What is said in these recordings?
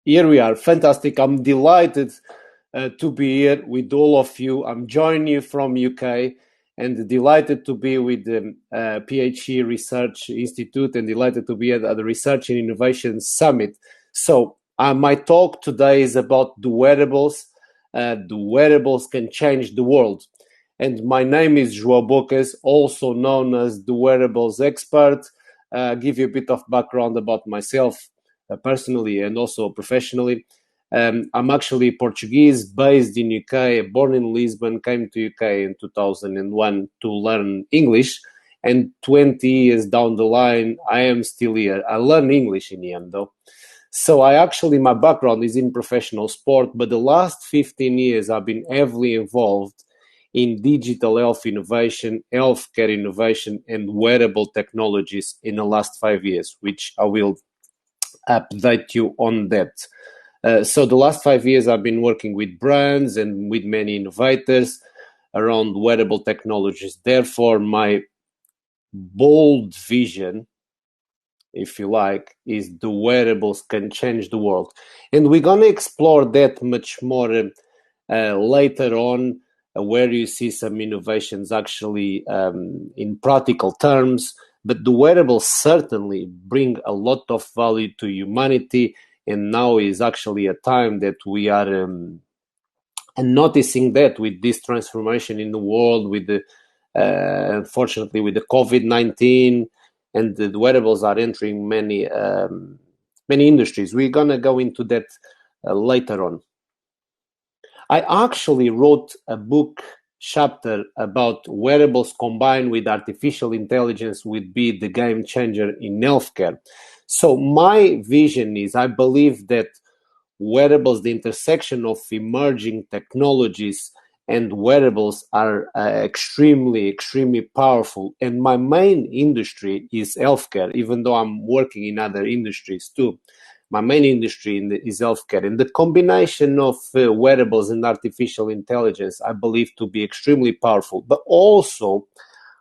Here we are. Fantastic. I'm delighted to be here with all of you. I'm joining you from UK and delighted to be with the PHE Research Institute and delighted to be at the Research and Innovation Summit. So my talk today is about the wearables. The wearables can change the world. And my name is Joao Bocas, also known as the wearables expert. Give you a bit of background about myself personally and also professionally. I'm actually Portuguese, based in UK, born in Lisbon, came to UK in 2001 to learn English. And 20 years down the line, I am still here. I learn English in the end, though. So my background is in professional sport, but the last 15 years I've been heavily involved in digital health innovation, healthcare innovation, and wearable technologies in the last 5 years, which I will update you on that. So the last 5 years I've been working with brands and with many innovators around wearable technologies. Therefore, my bold vision, if you like, is the wearables can change the world. And we're going to explore that much more later on, where you see some innovations actually in practical terms. But the wearables certainly bring a lot of value to humanity. And now is actually a time that we are noticing that with this transformation in the world, with the unfortunately with the COVID-19, and the wearables are entering many industries. We're gonna go into that later on. I actually wrote a book chapter about wearables combined with artificial intelligence would be the game changer in healthcare. So my vision is, I believe that wearables, the intersection of emerging technologies and wearables are extremely powerful. And my main industry is healthcare, even though I'm working in other industries too. My main industry is healthcare. And the combination of wearables and artificial intelligence, I believe to be extremely powerful, but also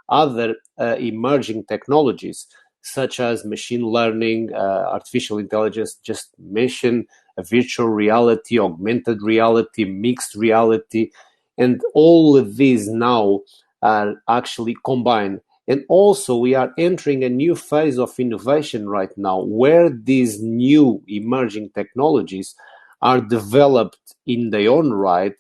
other emerging technologies, such as machine learning, artificial intelligence, just mentioned, virtual reality, augmented reality, mixed reality, and all of these now are actually combined. And also we are entering a new phase of innovation right now, where these new emerging technologies are developed in their own right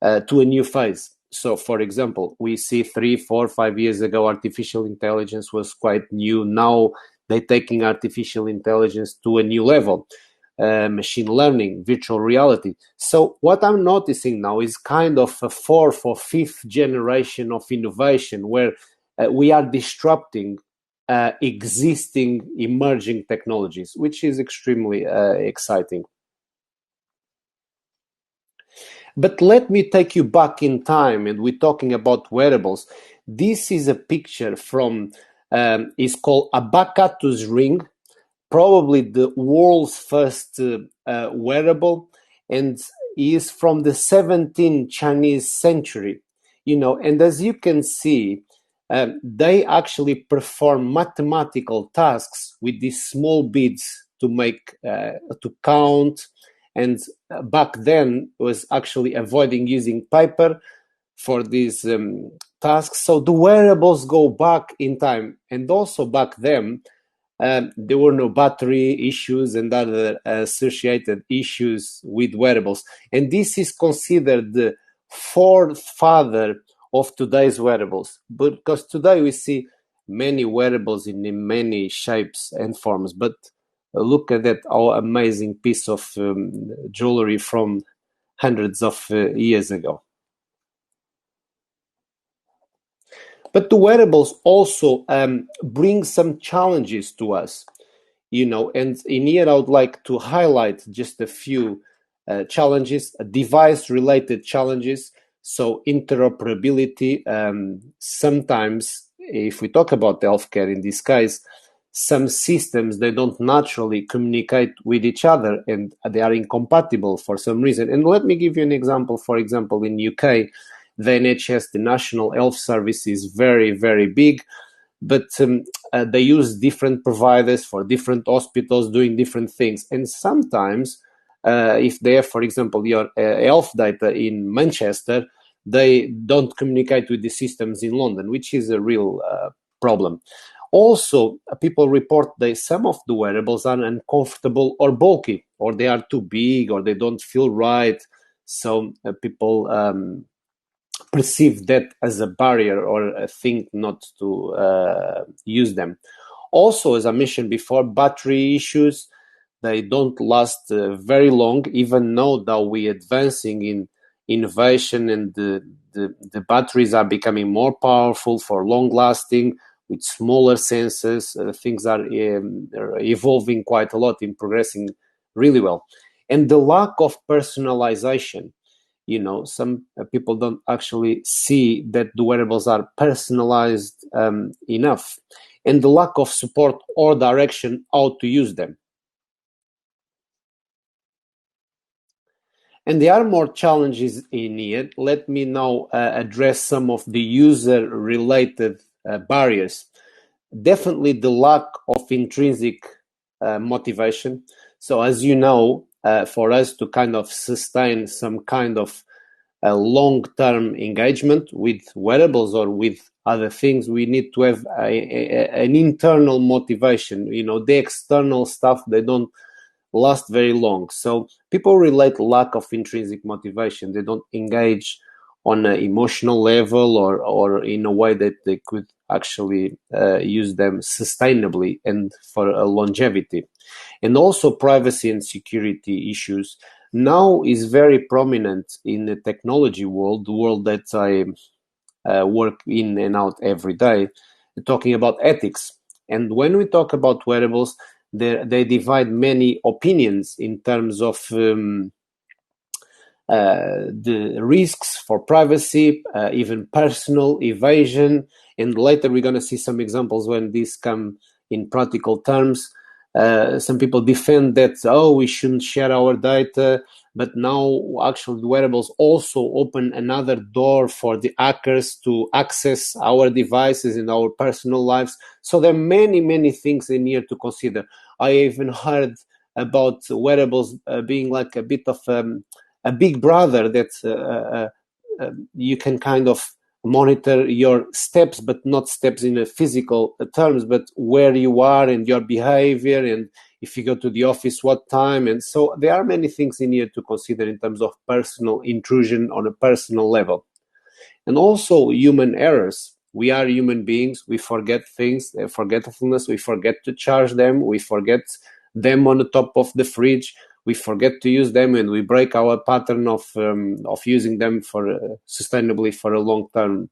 to a new phase. So, for example, we see 3, 4, 5 years ago, artificial intelligence was quite new. Now they're taking artificial intelligence to a new level. Machine learning, virtual reality. So what I'm noticing now is kind of a fourth or fifth generation of innovation where we are disrupting existing emerging technologies, which is extremely exciting. But let me take you back in time, and we're talking about wearables. This is a picture from, it's called a Baccatus ring, probably the world's first wearable, and is from the 17th Chinese century. And as you can see, they actually perform mathematical tasks with these small beads to count. And back then was actually avoiding using paper for these tasks. So the wearables go back in time, and also back then there were no battery issues and other associated issues with wearables. And this is considered the forefather of today's wearables, because today we see many wearables in many shapes and forms. But look at that, our amazing piece of jewelry from hundreds of years ago. But the wearables also bring some challenges to us, and in here I would like to highlight just a few challenges, device-related challenges. So interoperability, sometimes, if we talk about healthcare in this case, some systems, they don't naturally communicate with each other and they are incompatible for some reason. And let me give you an example. For example, in UK, the NHS, the National Health Service, is very, very big, but they use different providers for different hospitals doing different things. And sometimes if they have, for example, your health data in Manchester, they don't communicate with the systems in London, which is a real problem. Also, people report that some of the wearables are uncomfortable or bulky, or they are too big, or they don't feel right. So people perceive that as a barrier or a thing not to use them. Also, as I mentioned before, battery issues, they don't last very long, even though that we're advancing in innovation and the batteries are becoming more powerful for long lasting with smaller sensors. Things are evolving quite a lot and progressing really well. And the lack of personalization, some people don't actually see that the wearables are personalized enough, and the lack of support or direction how to use them. And there are more challenges in here. Let me now address some of the user-related barriers. Definitely the lack of intrinsic motivation. So as you know, for us to kind of sustain some kind of long-term engagement with wearables or with other things, we need to have an internal motivation. The external stuff, they don't last very long. So people relate lack of intrinsic motivation. They don't engage on an emotional level or in a way that they could actually use them sustainably and for a longevity. And also privacy and security issues now is very prominent in the technology world, the world that I work in and out every day, talking about ethics. And when we talk about wearables, they divide many opinions in terms of the risks for privacy, even personal evasion. And later we're going to see some examples when these come in practical terms. Some people defend that, we shouldn't share our data, but now actually the wearables also open another door for the hackers to access our devices in our personal lives. So there are many, many things in here to consider. I even heard about wearables being like a bit of a big brother that you can kind of monitor your steps, but not steps in a physical terms, but where you are and your behavior, and if you go to the office, what time. And so there are many things in here to consider in terms of personal intrusion on a personal level. And also human errors. We are human beings. We forget things, forgetfulness. We forget to charge them. We forget them on the top of the fridge. We forget to use them, and we break our pattern of using them for sustainably for a long term.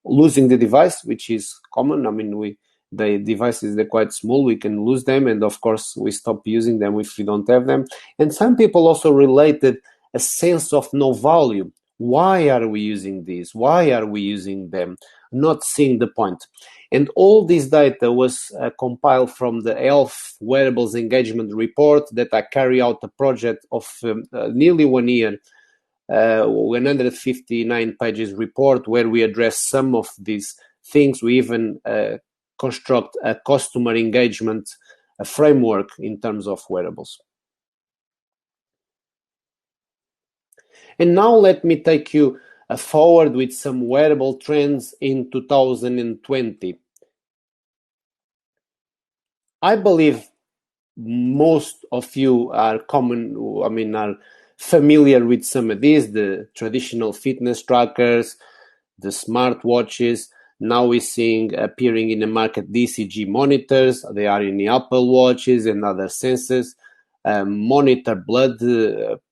Losing the device, which is common. I mean, the devices, they're quite small. We can lose them, and of course, we stop using them if we don't have them. And some people also related a sense of no value. Why are we using these? Why are we using them? Not seeing the point. And all this data was compiled from the Health Wearables Engagement Report that I carry out a project of nearly 1 year, 159 pages report where we address some of these things. We even construct a customer engagement framework in terms of wearables. And now let me take you forward with some wearable trends in 2020. I believe most of you are familiar with some of these, the traditional fitness trackers, the smartwatches. Now we're seeing appearing in the market DCG monitors. They are in the Apple Watches and other sensors. Monitor blood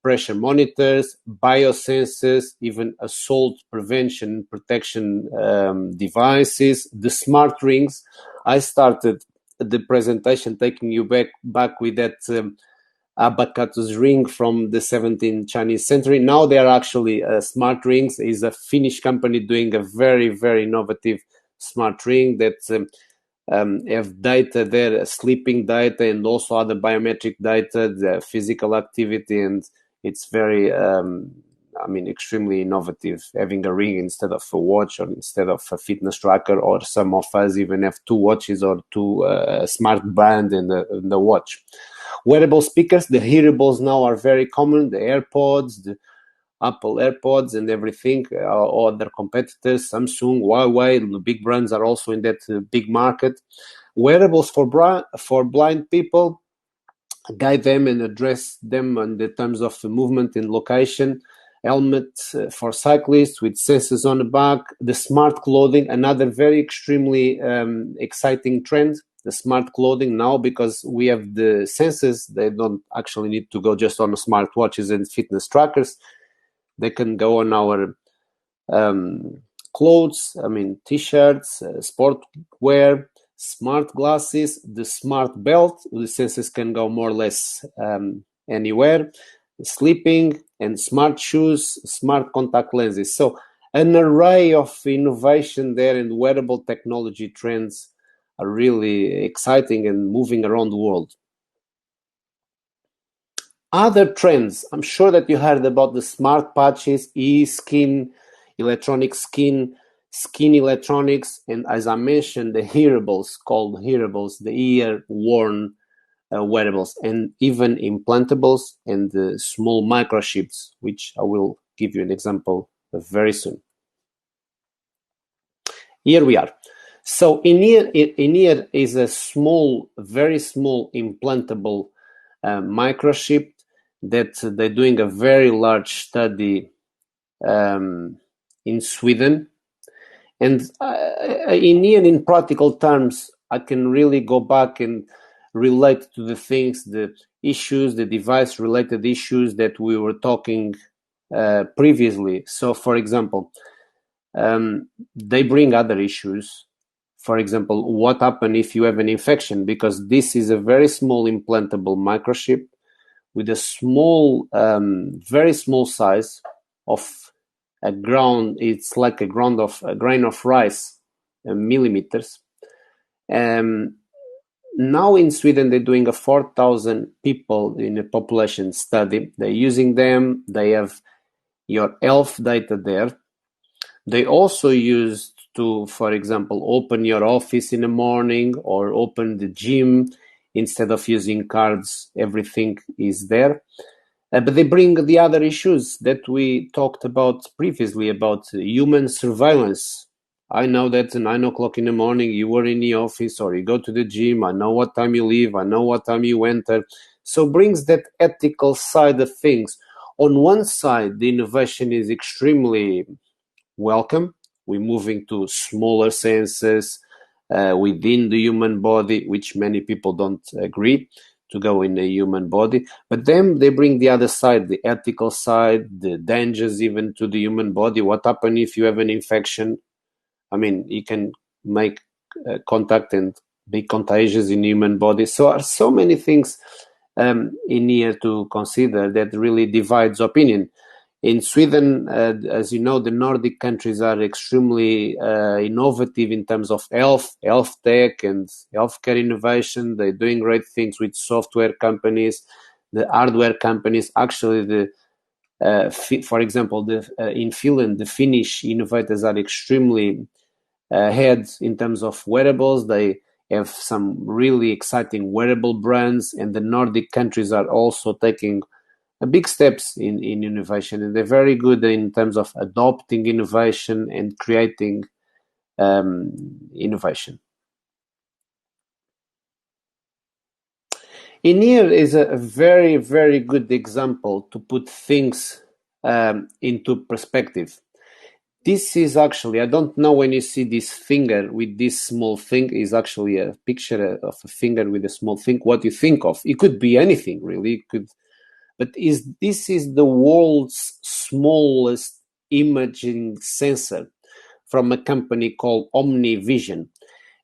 pressure monitors, biosensors, even assault prevention protection devices, the smart rings. I started the presentation taking you back with that Abacus ring from the 17th Chinese century. Now they are actually smart rings. Is a Finnish company doing a very, very innovative smart ring that have data there, sleeping data, and also other biometric data, the physical activity, and it's very, extremely innovative, having a ring instead of a watch or instead of a fitness tracker, or some of us even have 2 watches or 2 smart band in the watch. Wearable speakers, the hearables now are very common, the AirPods, the Apple AirPods and everything, other competitors, Samsung, Huawei, the big brands are also in that big market. Wearables for blind people, guide them and address them on the terms of movement and location. Helmets for cyclists with sensors on the back. The smart clothing, another very extremely exciting trend. The smart clothing now, because we have the sensors, they don't actually need to go just on smart watches and fitness trackers. They can go on our clothes, t-shirts, sport wear, smart glasses, the smart belt. The sensors can go more or less anywhere. Sleeping and smart shoes, smart contact lenses. So an array of innovation there, and wearable technology trends are really exciting and moving around the world. Other trends, I'm sure that you heard about the smart patches, e-skin, electronic skin electronics, and as I mentioned, the hearables, called hearables, the ear-worn wearables, and even implantables and the small microchips, which I will give you an example of very soon. Here we are. So in here is a small, very small implantable microchip that they're doing a very large study in Sweden. And in here, in practical terms, I can really go back and relate to the things, the issues, the device-related issues that we were talking previously. So, for example, they bring other issues. For example, what happens if you have an infection? Because this is a very small implantable microchip with a small, very small size of a ground. It's like a grain of rice, millimeters. Now in Sweden, they're doing a 4,000 people in a population study. They're using them. They have your health data there. They also used to, for example, open your office in the morning or open the gym. Instead of using cards, everything is there. But they bring the other issues that we talked about previously, about human surveillance. I know that at 9 o'clock in the morning you were in the office or you go to the gym. I know what time you leave. I know what time you enter. So brings that ethical side of things. On one side, the innovation is extremely welcome. We're moving to smaller sensors within the human body, which many people don't agree to go in the human body. But then they bring the other side, the ethical side, the dangers even to the human body. What happens if you have an infection? You can make contact and be contagious in human body. So are so many things in here to consider that really divides opinion. In Sweden, as you know, the Nordic countries are extremely innovative in terms of health tech and healthcare innovation. They're doing great things with software companies, the hardware companies. Actually, for example, in Finland, the Finnish innovators are extremely ahead in terms of wearables. They have some really exciting wearable brands, and the Nordic countries are also taking big steps in innovation, and they're very good in terms of adopting innovation and creating innovation. In here is a very, very good example to put things into perspective. This is actually, I don't know, when you see this finger with this small thing, is actually a picture of a finger with a small thing, what you think of. It could be anything, really. It could. But this is the world's smallest imaging sensor from a company called OmniVision.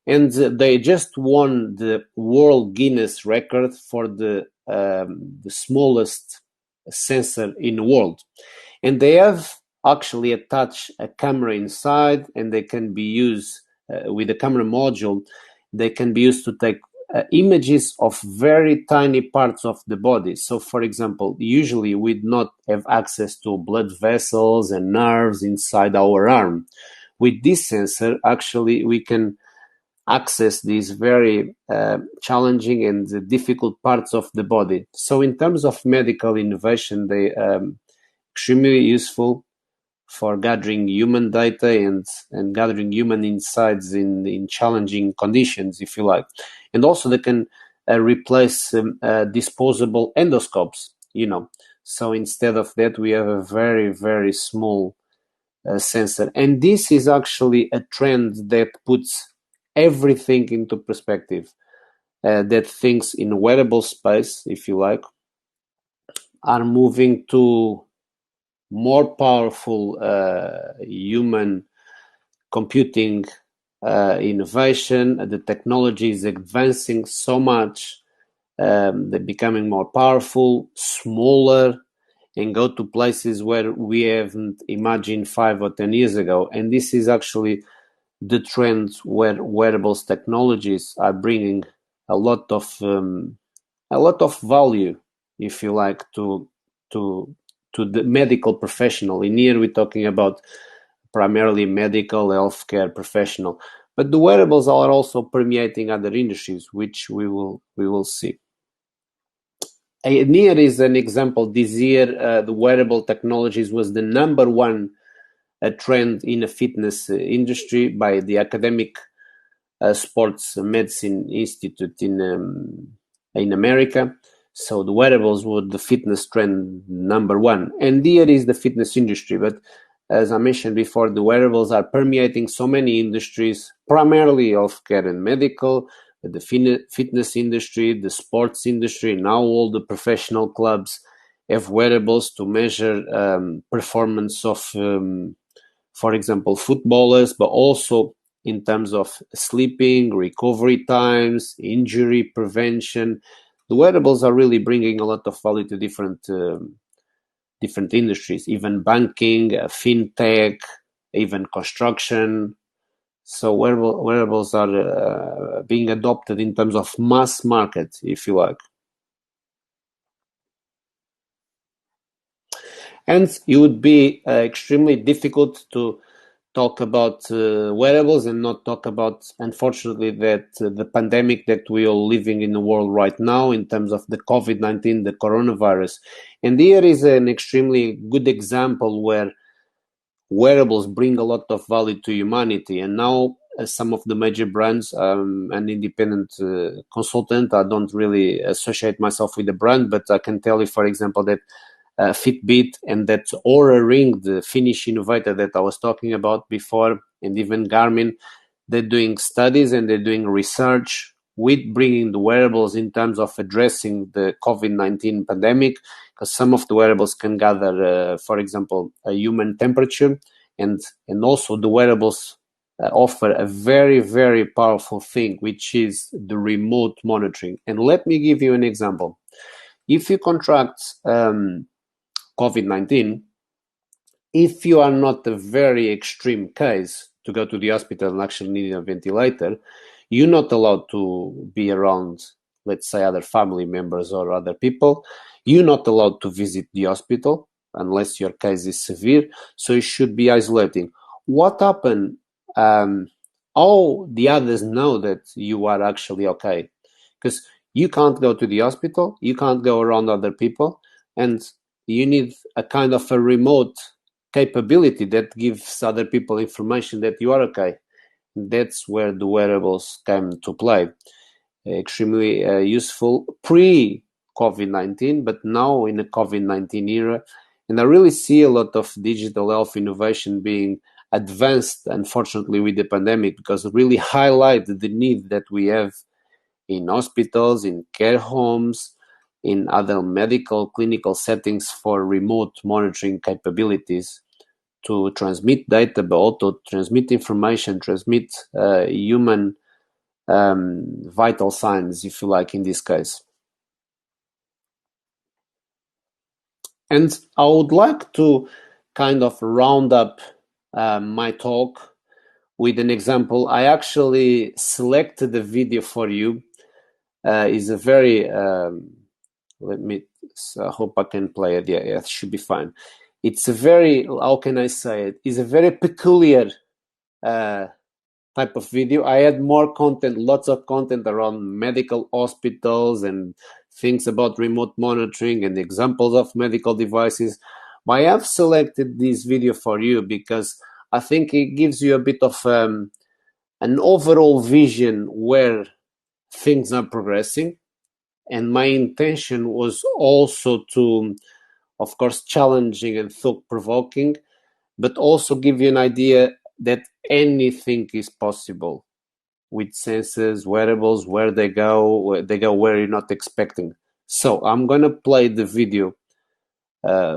And they just won the World Guinness record for the smallest sensor in the world. And they have actually attached a camera inside, and they can be used with the camera module. They can be used to take images of very tiny parts of the body. So, for example, usually we'd not have access to blood vessels and nerves inside our arm. With this sensor, actually, we can access these very challenging and difficult parts of the body. So in terms of medical innovation, they extremely useful for gathering human data and gathering human insights in challenging conditions, if you like. And also they can replace disposable endoscopes, So instead of that, we have a very, very small sensor. And this is actually a trend that puts everything into perspective, that things in wearable space, if you like, are moving to more powerful human computing innovation. The technology is advancing so much. They're becoming more powerful, smaller, and go to places where we haven't imagined 5 or 10 years ago. And this is actually the trend where wearables technologies are bringing a lot of value, if you like, to the medical professional. In here, we're talking about primarily medical healthcare professional, but the wearables are also permeating other industries, which we will see. And here is an example. This year, the wearable technologies was the number one trend in the fitness industry by the Academic Sports Medicine Institute in America. So the wearables were the fitness trend number one. And here is the fitness industry. But as I mentioned before, the wearables are permeating so many industries, primarily healthcare and medical, the fitness industry, the sports industry. Now all the professional clubs have wearables to measure performance of, for example, footballers, but also in terms of sleeping, recovery times, injury prevention. The wearables are really bringing a lot of value to different industries, even banking, fintech, even construction. So wearables are being adopted in terms of mass market, if you like. And it would be extremely difficult to talk about wearables and not talk about, unfortunately, that the pandemic that we are living in the world right now in terms of the COVID-19, the coronavirus. And here is an extremely good example where wearables bring a lot of value to humanity. And now some of the major brands, an independent consultant, I don't really associate myself with the brand, but I can tell you, for example, that Fitbit and that Aura Ring, the Finnish innovator that I was talking about before, and even Garmin, they're doing studies and they're doing research with bringing the wearables in terms of addressing the COVID-19 pandemic, because some of the wearables can gather, for example, a human temperature, and also the wearables offer a very, very powerful thing, which is the remote monitoring. And let me give you an example. If you contract COVID-19, if you are not a very extreme case to go to the hospital and actually need a ventilator, you're not allowed to be around, let's say, other family members or other people. You're not allowed to visit the hospital unless your case is severe, so you should be isolating. What happened? All the others know that you are actually okay, because you can't go to the hospital, you can't go around other people, and you need a kind of a remote capability that gives other people information that you are okay. That's where the wearables come to play. Extremely useful pre-COVID-19, but now in the COVID-19 era. And I really see a lot of digital health innovation being advanced, unfortunately, with the pandemic, because it really highlighted the need that we have in hospitals, in care homes, in other medical clinical settings for remote monitoring capabilities to transmit data, but also transmit information, transmit human vital signs, if you like, in this case. And I would like to kind of round up my talk with an example. I actually selected the video for you. Is a very I hope I can play it. Yeah, it should be fine. It's a very, how can I say it? It's a very peculiar type of video. I had more content, lots of content around medical hospitals and things about remote monitoring and examples of medical devices. But I have selected this video for you because I think it gives you a bit of an overall vision where things are progressing. And my intention was also to, of course, challenging and thought-provoking, but also give you an idea that anything is possible with sensors, wearables, where they go where you're not expecting. So I'm going to play the video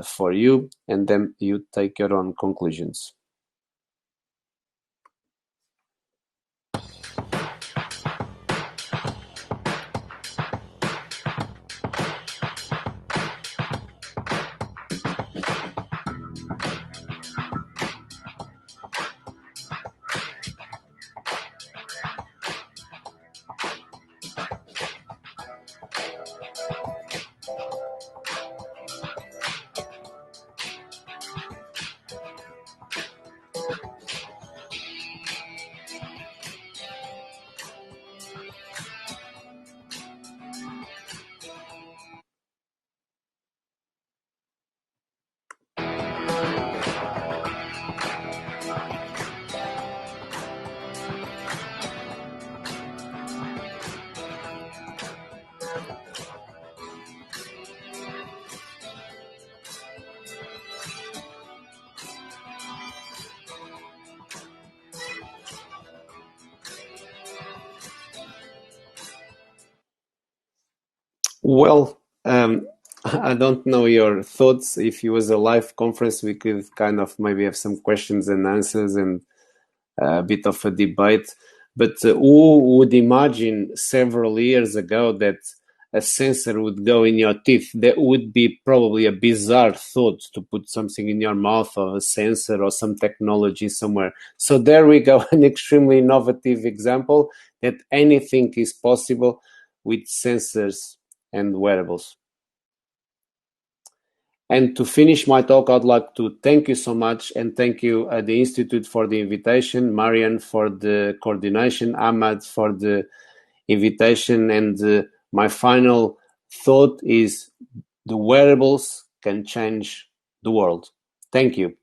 for you, and then you take your own conclusions. Well, I don't know your thoughts. If it was a live conference, we could kind of maybe have some questions and answers and a bit of a debate. But who would imagine several years ago that a sensor would go in your teeth? That would be probably a bizarre thought, to put something in your mouth, or a sensor or some technology somewhere. So there we go, an extremely innovative example that anything is possible with sensors and wearables. And to finish my talk, I'd like to thank you so much, and thank you the Institute for the invitation, Marian for the coordination, Ahmad for the invitation, and my final thought is the wearables can change the world. Thank you.